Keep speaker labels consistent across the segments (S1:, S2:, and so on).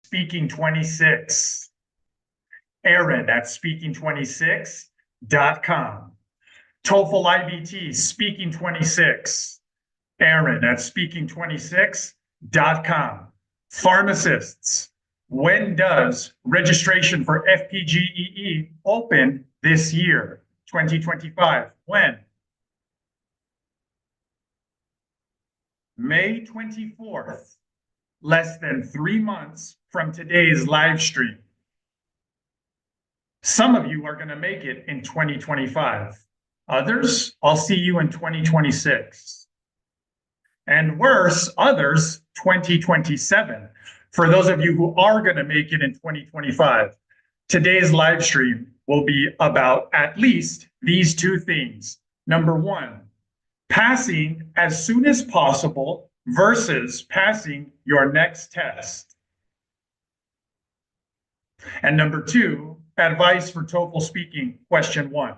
S1: speaking26. Aaron at speaking26.com. TOEFL IBT speaking26. Aaron at speaking26.com. Pharmacists, when does registration for FPGEE open this year, 2025? When? May 24th, less than 3 months from today's live stream. Some of you are going to make it in 2025. Others, I'll see you in 2026. And worse, others, 2027. For those of you who are going to make it in 2025, today's live stream will be about at least these two things. Number one, passing as soon as possible versus passing your next test. And number two, advice for TOEFL speaking, question 1.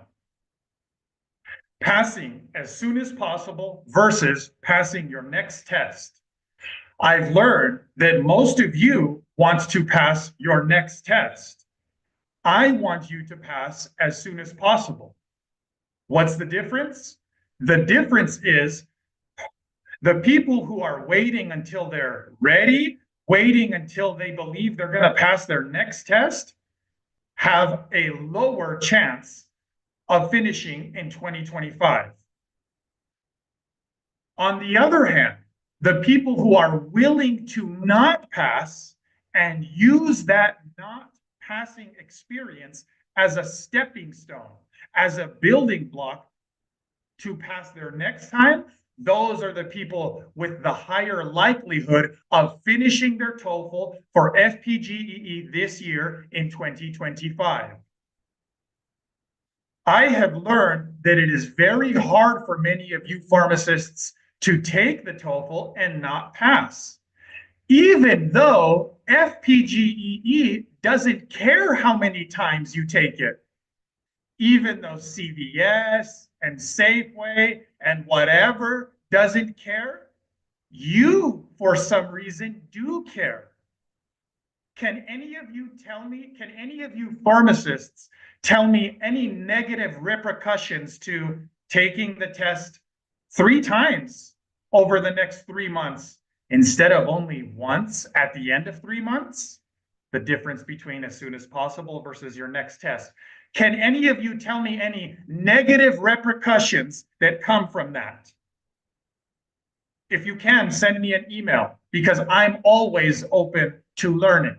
S1: Passing as soon as possible versus passing your next test. I've learned that most of you want to pass your next test. I want you to pass as soon as possible. What's the difference? The difference is the people who are waiting until they're ready, waiting until they believe they're going to pass their next test, have a lower chance of finishing in 2025. On the other hand, the people who are willing to not pass and use that not passing experience as a stepping stone, as a building block to pass their next time, those are the people with the higher likelihood of finishing their TOEFL for FPGEE this year in 2025. I have learned that it is very hard for many of you pharmacists to take the TOEFL and not pass, even though FPGEE doesn't care how many times you take it, even though CVS and Safeway and whatever doesn't care, you, for some reason, do care. Can any of you tell me, can any of you pharmacists tell me any negative repercussions to taking the test 3 times over the next 3 months instead of only once at the end of 3 months? The difference between as soon as possible versus your next test. Can any of you tell me any negative repercussions that come from that? If you can, send me an email because I'm always open to learning.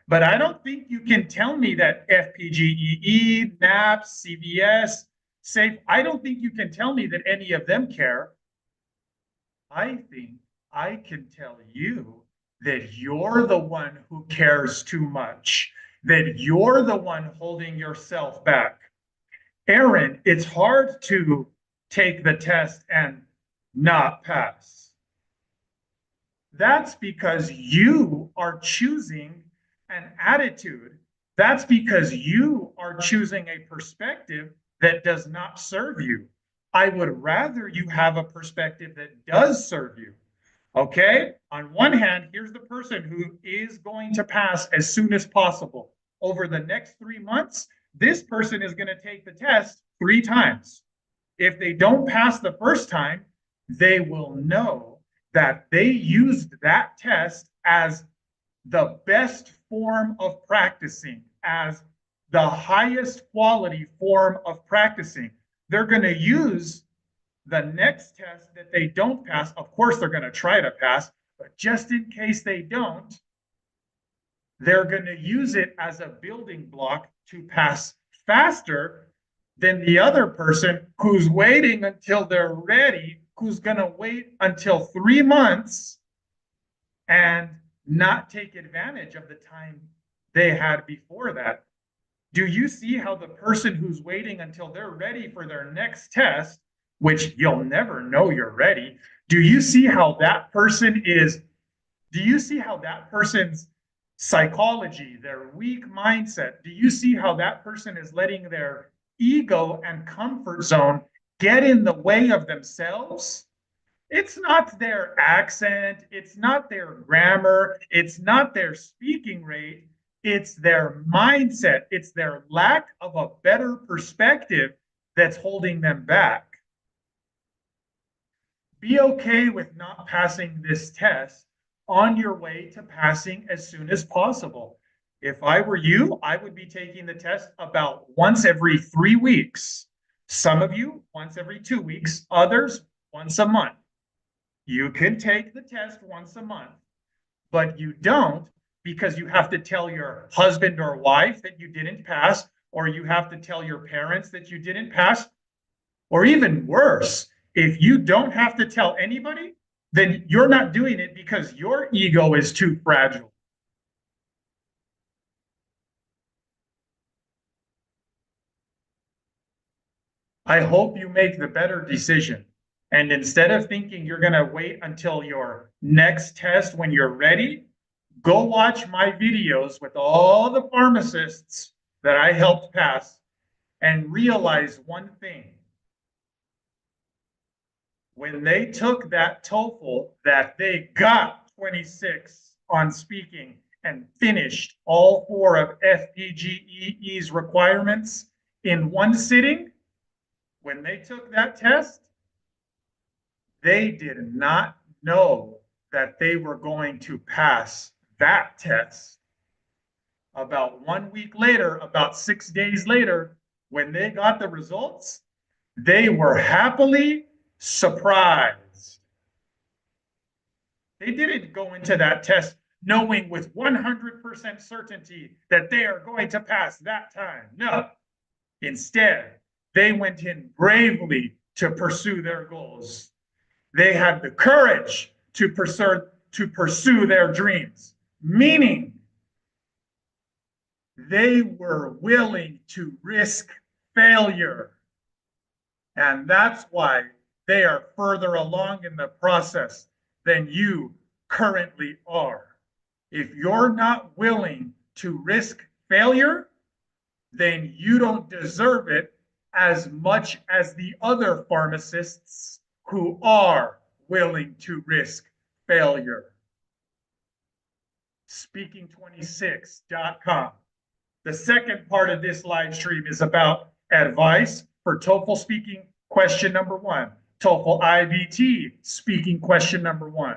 S1: But I don't think you can tell me that FPGEE, NAPS, CVS, SAFE, I don't think you can tell me that any of them care. I think I can tell you that you're the one who cares too much, that you're the one holding yourself back. Aaron, it's hard to take the test and not pass. That's because you are choosing an attitude. That's because you are choosing a perspective that does not serve you. I would rather you have a perspective that does serve you. Okay? On one hand, here's the person who is going to pass as soon as possible. Over the next 3 months, this person is going to take the test 3 times. If they don't pass the first time, they will know that they used that test as the best form of practicing, as the highest quality form of practicing. They're going to use the next test that they don't pass. Of course, they're going to try to pass, but just in case they don't, they're going to use it as a building block to pass faster than the other person who's waiting until they're ready, who's going to wait until 3 months and not take advantage of the time they had before that. Do you see how the person who's waiting until they're ready for their next test, which you'll never know you're ready, do you see how that person is, do you see how that person's psychology, their weak mindset, do you see how that person is letting their ego and comfort zone get in the way of themselves? It's not their accent, it's not their grammar, it's not their speaking rate, it's their mindset, it's their lack of a better perspective that's holding them back. Be okay with not passing this test on your way to passing as soon as possible. If I were you, I would be taking the test about once every 3 weeks. Some of you, once every 2 weeks, others, once a month. You can take the test once a month, but you don't because you have to tell your husband or wife that you didn't pass, or you have to tell your parents that you didn't pass, or even worse, if you don't have to tell anybody, then you're not doing it because your ego is too fragile. I hope you make the better decision. And instead of thinking you're going to wait until your next test when you're ready, go watch my videos with all the pharmacists that I helped pass and realize one thing. When they took that TOEFL that they got 26 on speaking and finished all 4 of FPGEE's requirements in one sitting, when they took that test, they did not know that they were going to pass that test. About 1 week later, about 6 days later, when they got the results, they were happily surprised. They didn't go into that test knowing with 100% certainty that they are going to pass that time. No. Instead, they went in bravely to pursue their goals. They had the courage to pursue their dreams, meaning they were willing to risk failure. And that's why they are further along in the process than you currently are. If you're not willing to risk failure, then you don't deserve it as much as the other pharmacists who are willing to risk failure. Speaking26.com. The second part of this live stream is about advice for TOEFL speaking question number 1, TOEFL IBT speaking question number 1.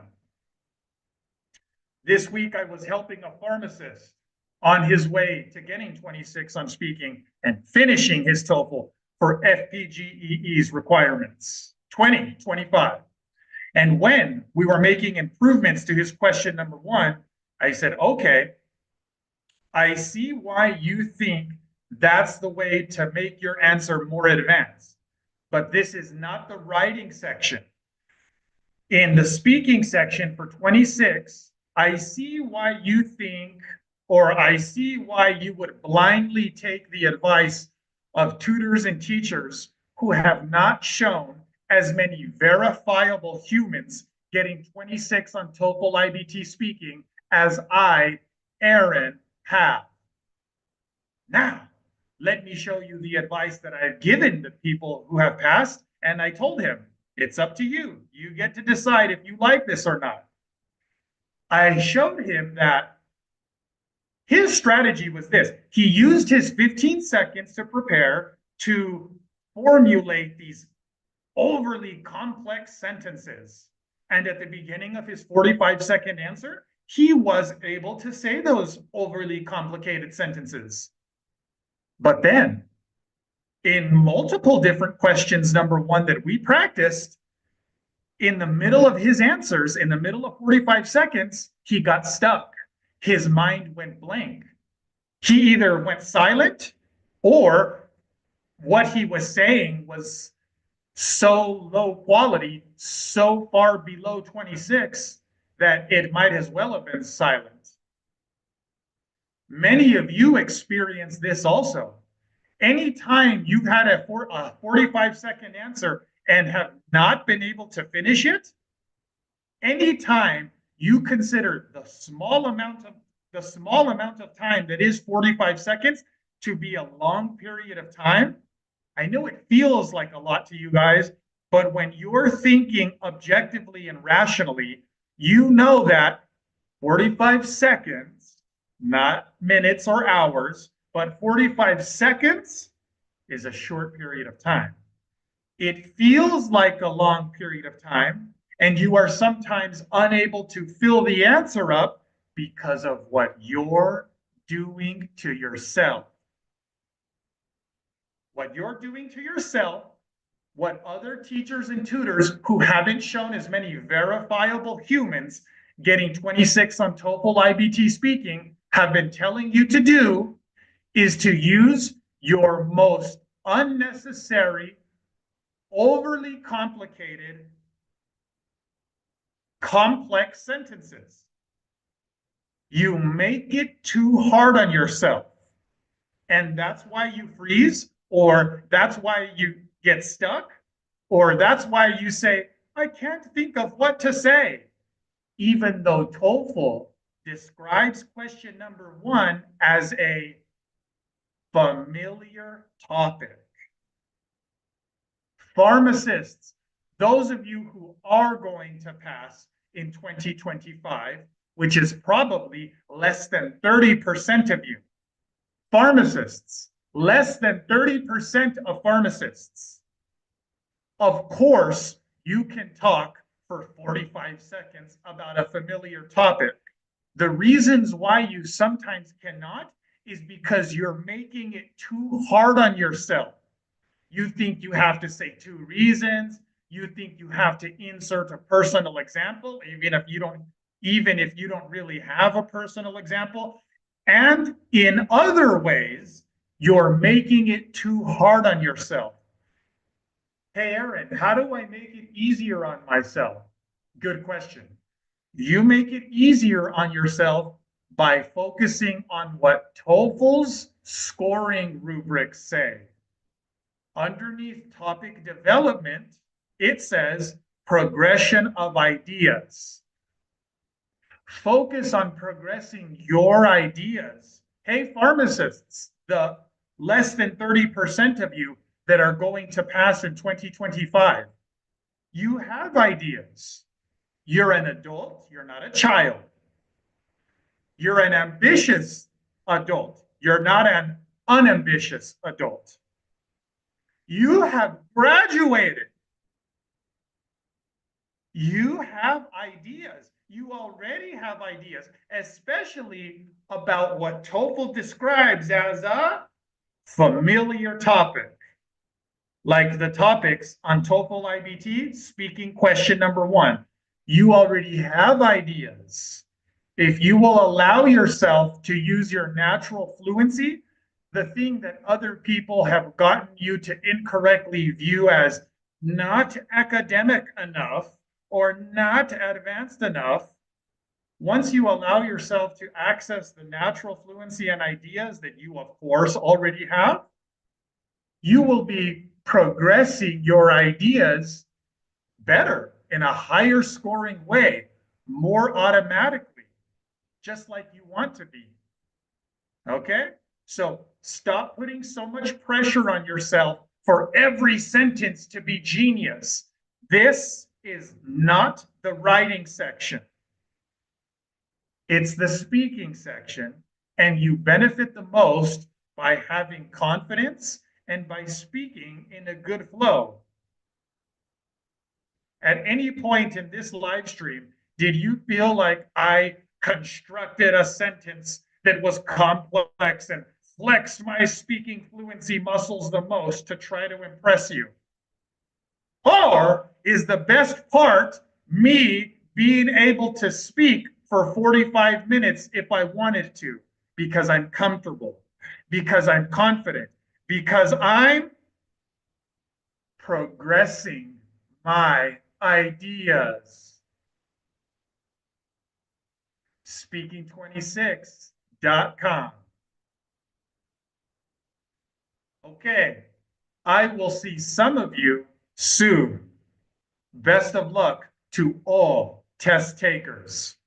S1: This week, I was helping a pharmacist on his way to getting 26 on speaking and finishing his TOEFL for FPGEE's requirements, 2025. And when we were making improvements to his question number 1, I said, okay, I see why you think that's the way to make your answer more advanced, but this is not the writing section. In the speaking section for 26, I see why you think, or I see why you would blindly take the advice of tutors and teachers who have not shown as many verifiable humans getting 26 on TOEFL IBT speaking as I, Aaron, have. Now, let me show you the advice that I've given the people who have passed. And I told him, it's up to you. You get to decide if you like this or not. I showed him that his strategy was this. He used his 15 seconds to prepare to formulate these overly complex sentences. And at the beginning of his 45-second answer, he was able to say those overly complicated sentences. But then, in multiple different questions, number 1 that we practiced, in the middle of his answers, in the middle of 45 seconds, he got stuck. His mind went blank. He either went silent or what he was saying was so low quality, so far below 26 that it might as well have been silent. Many of you experience this also. Anytime you've had a 45-second answer and have not been able to finish it, anytime you consider the small amount of time that is 45 seconds to be a long period of time, I know it feels like a lot to you guys, But when you're thinking objectively and rationally, you know that 45 seconds, not minutes or hours, but 45 seconds is a short period of time. It feels like a long period of time, and you are sometimes unable to fill the answer up because of what you're doing to yourself. What you're doing to yourself, what other teachers and tutors who haven't shown as many verifiable humans getting 26 on TOEFL IBT speaking have been telling you to do is to use your most unnecessary, overly complicated, complex sentences. You make it too hard on yourself. And that's why you freeze, or that's why you get stuck, or that's why you say, I can't think of what to say. Even though TOEFL describes question number one as a familiar topic. Pharmacists, those of you who are going to pass in 2025, which is probably less than 30% of you. Pharmacists, less than 30% of pharmacists. Of course, you can talk for 45 seconds about a familiar topic. The reasons why you sometimes cannot is because you're making it too hard on yourself. You think you have to say two reasons. You think you have to insert a personal example, even if you don't really have a personal example. And in other ways, you're making it too hard on yourself. Hey, Aaron, how do I make it easier on myself? Good question. You make it easier on yourself by focusing on what TOEFL's scoring rubrics say. Underneath topic development, it says progression of ideas. Focus on progressing your ideas. Hey, pharmacists, the less than 30% of you that are going to pass in 2025, you have ideas. You're an adult, you're not a child. You're an ambitious adult, you're not an unambitious adult. You have graduated. You have ideas. You already have ideas, especially about what TOEFL describes as a familiar topic. Like the topics on TOEFL IBT, speaking question number one. You already have ideas. If you will allow yourself to use your natural fluency, the thing that other people have gotten you to incorrectly view as not academic enough or not advanced enough, once you allow yourself to access the natural fluency and ideas that you, of course, already have, you will be progressing your ideas better in a higher scoring way, more automatically, just like you want to be. Okay? So stop putting so much pressure on yourself for every sentence to be genius. This is not the writing section. It's the speaking section, and you benefit the most by having confidence and by speaking in a good flow. At any point in this live stream, did you feel like I constructed a sentence that was complex and flexed my speaking fluency muscles the most to try to impress you? Or is the best part me being able to speak for 45 minutes if I wanted to, because I'm comfortable, because I'm confident, because I'm progressing my ideas? Speaking26.com. Okay, I will see some of you soon. Best of luck to all test takers.